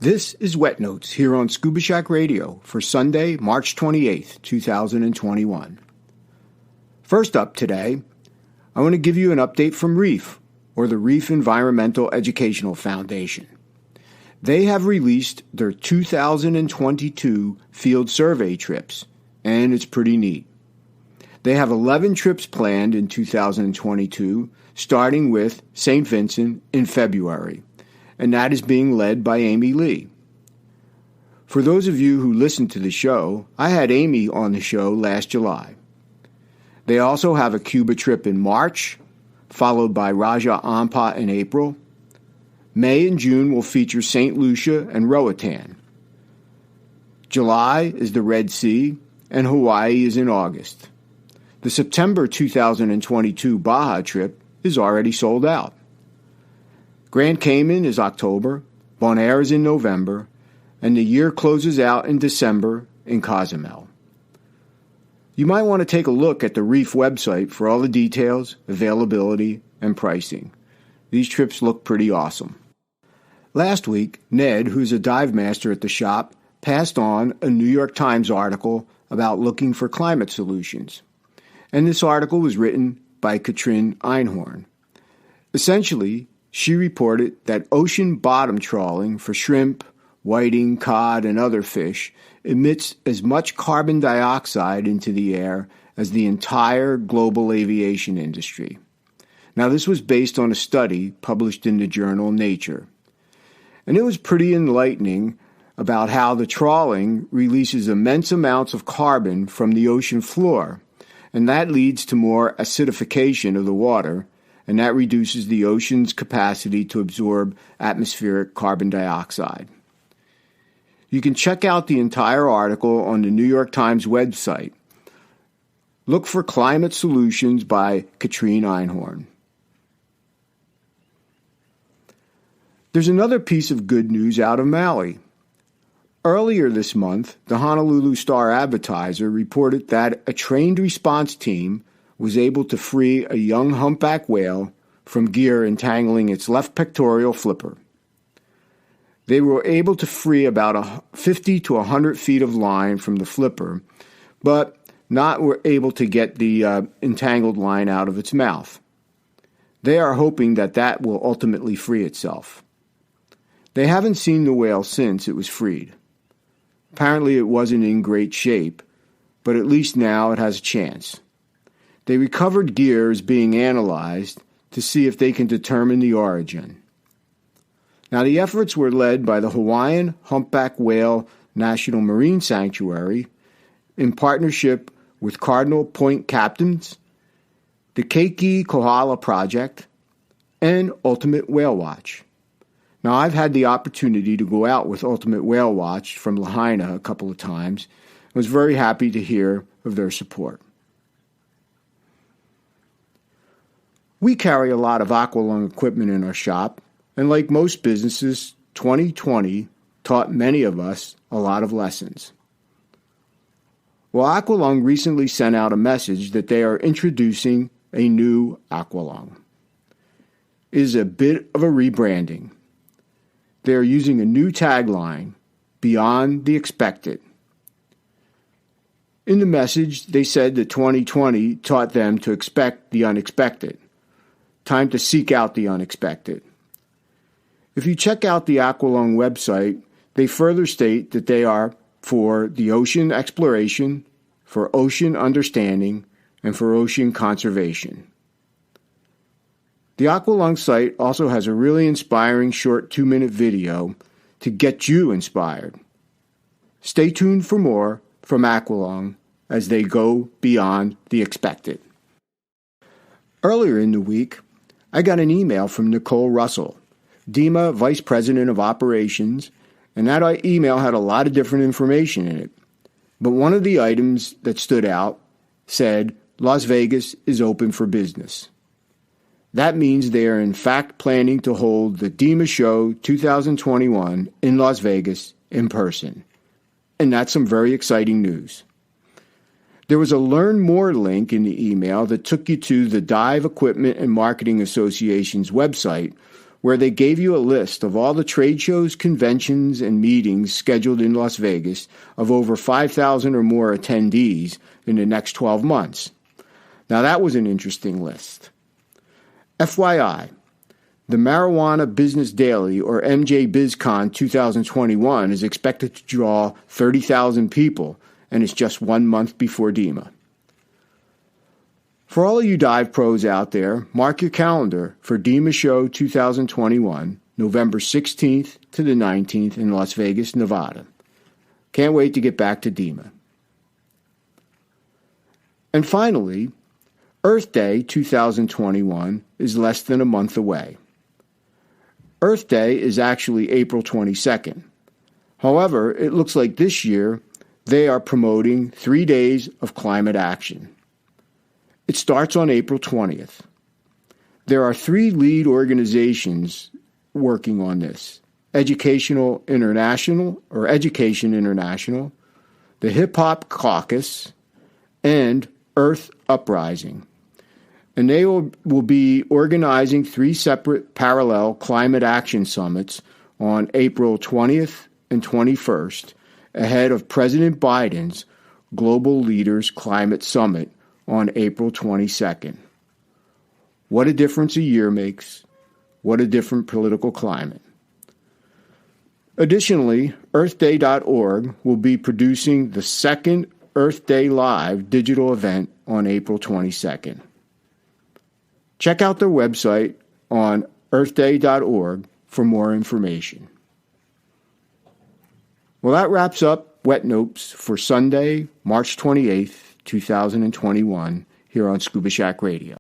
This is Wet Notes here on Scuba Shack Radio for Sunday, March 28th, 2021. First up today, I want to give you an update from REEF, or the REEF Environmental Educational Foundation. They have released their 2022 field survey trips, and it's pretty neat. They have 11 trips planned in 2022, starting with St. Vincent in February, and that is being led by Amy Lee. For those of you who listen to the show, I had Amy on the show last July. They also have a Cuba trip in March, followed by Raja Ampat in April. May and June will feature St. Lucia and Roatan. July is the Red Sea, and Hawaii is in August. The September 2022 Baja trip is already sold out. Grand Cayman is October, Bonaire is in November, and the year closes out in December in Cozumel. You might want to take a look at the REEF website for all the details, availability, and pricing. These trips look pretty awesome. Last week, Ned, who's a dive master at the shop, passed on a New York Times article about looking for climate solutions. And this article was written by Katrin Einhorn. Essentially, she reported that ocean bottom trawling for shrimp, whiting, cod, and other fish emits as much carbon dioxide into the air as the entire global aviation industry. Now, this was based on a study published in the journal Nature. And it was pretty enlightening about how the trawling releases immense amounts of carbon from the ocean floor, and that leads to more acidification of the water, and that reduces the ocean's capacity to absorb atmospheric carbon dioxide. You can check out the entire article on the New York Times website. Look for Climate Solutions by Katrin Einhorn. There's another piece of good news out of Maui. Earlier this month, the Honolulu Star-Advertiser reported that a trained response team was able to free a young humpback whale from gear entangling its left pectoral flipper. They were able to free about 50 to 100 feet of line from the flipper, but not were able to get the entangled line out of its mouth. They are hoping that that will ultimately free itself. They haven't seen the whale since it was freed. Apparently it wasn't in great shape, but at least now it has a chance. They recovered gear is being analyzed to see if they can determine the origin. Now, the efforts were led by the Hawaiian Humpback Whale National Marine Sanctuary in partnership with Cardinal Point Captains, the Keiki Kohala Project, and Ultimate Whale Watch. Now, I've had the opportunity to go out with Ultimate Whale Watch from Lahaina a couple of times and was very happy to hear of their support. We carry a lot of aqualung equipment in our shop, and like most businesses, 2020 taught many of us a lot of lessons. Well, Aqualung recently sent out a message that they are introducing a new Aqualung. It is a bit of a rebranding. They are using a new tagline, Beyond the Expected. In the message, they said that 2020 taught them to expect the unexpected. Time to seek out the unexpected. If you check out the Aqualung website, they further state that they are for the ocean exploration, for ocean understanding, and for ocean conservation. The Aqualung site also has a really inspiring short 2-minute video to get you inspired. Stay tuned for more from Aqualung as they go beyond the expected. Earlier in the week, I got an email from Nicole Russell, DEMA Vice President of Operations, and that email had a lot of different information in it. But one of the items that stood out said, Las Vegas is open for business. That means they are in fact planning to hold the DEMA Show 2021 in Las Vegas in person. And that's some very exciting news. There was a Learn More link in the email that took you to the Dive Equipment and Marketing Association's website, where they gave you a list of all the trade shows, conventions, and meetings scheduled in Las Vegas of over 5,000 or more attendees in the next 12 months. Now that was an interesting list. FYI, the Marijuana Business Daily, or MJBizCon 2021, is expected to draw 30,000 people, and it's just 1 month before DEMA. For all of you dive pros out there, mark your calendar for DEMA Show 2021, November 16th to the 19th in Las Vegas, Nevada. Can't wait to get back to DEMA. And finally, Earth Day 2021 is less than a month away. Earth Day is actually April 22nd. However, it looks like this year they are promoting 3 days of climate action. It starts on April 20th. There are 3 lead organizations working on this: Education International, the Hip Hop Caucus, and Earth Uprising. And they will be organizing 3 separate parallel climate action summits on April 20th and 21st, ahead of President Biden's Global Leaders Climate Summit on April 22nd. What a difference a year makes. What a different political climate. Additionally, EarthDay.org will be producing the second Earth Day Live digital event on April 22nd. Check out their website on earthday.org for more information. Well, that wraps up Wet Notes for Sunday, March 28th, 2021, here on Scuba Shack Radio.